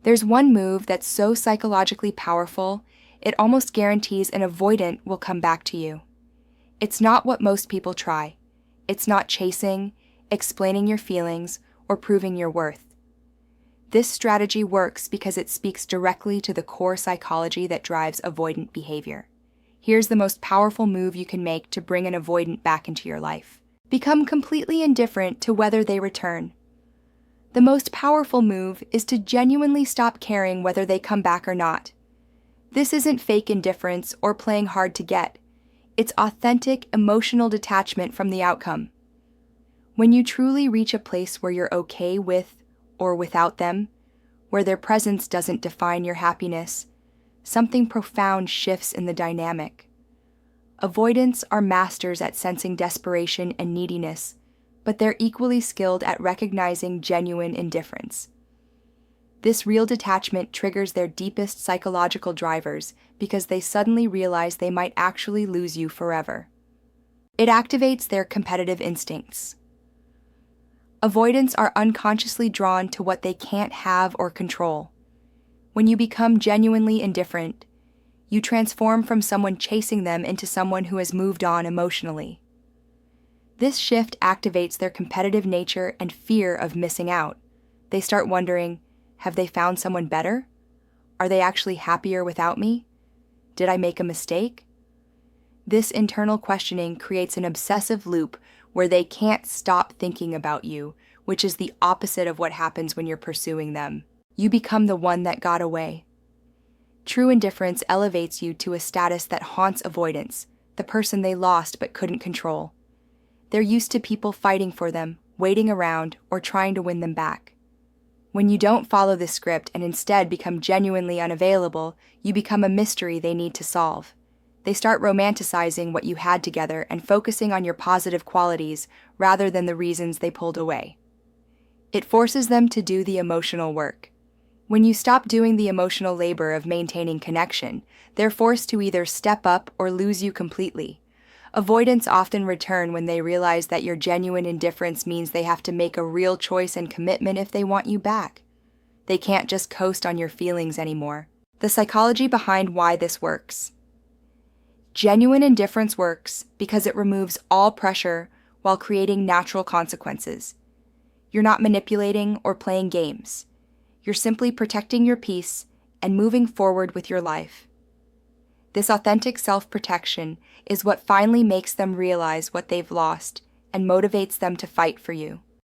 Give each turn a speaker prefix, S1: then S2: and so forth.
S1: There's one move that's so psychologically powerful, it almost guarantees an avoidant will come back to you. It's not what most people try. It's not chasing, explaining your feelings, or proving your worth. This strategy works because it speaks directly to the core psychology that drives avoidant behavior. Here's the most powerful move you can make to bring an avoidant back into your life. Become completely indifferent to whether they return. The most powerful move is to genuinely stop caring whether they come back or not. This isn't fake indifference or playing hard to get. It's authentic emotional detachment from the outcome. When you truly reach a place where you're okay with or without them, where their presence doesn't define your happiness, something profound shifts in the dynamic. Avoidants are masters at sensing desperation and neediness, but they're equally skilled at recognizing genuine indifference. This real detachment triggers their deepest psychological drivers because they suddenly realize they might actually lose you forever. It activates their competitive instincts. Avoidants are unconsciously drawn to what they can't have or control. When you become genuinely indifferent, you transform from someone chasing them into someone who has moved on emotionally. This shift activates their competitive nature and fear of missing out. They start wondering, have they found someone better? Are they actually happier without me? Did I make a mistake? This internal questioning creates an obsessive loop where they can't stop thinking about you, which is the opposite of what happens when you're pursuing them. You become the one that got away. True indifference elevates you to a status that haunts avoidance, the person they lost but couldn't control. They're used to people fighting for them, waiting around, or trying to win them back. When you don't follow this script and instead become genuinely unavailable, you become a mystery they need to solve. They start romanticizing what you had together and focusing on your positive qualities rather than the reasons they pulled away. It forces them to do the emotional work. When you stop doing the emotional labor of maintaining connection, they're forced to either step up or lose you completely. Avoidants often return when they realize that your genuine indifference means they have to make a real choice and commitment if they want you back. They can't just coast on your feelings anymore. The psychology behind why this works. Genuine indifference works because it removes all pressure while creating natural consequences. You're not manipulating or playing games. You're simply protecting your peace and moving forward with your life. This authentic self-protection is what finally makes them realize what they've lost and motivates them to fight for you.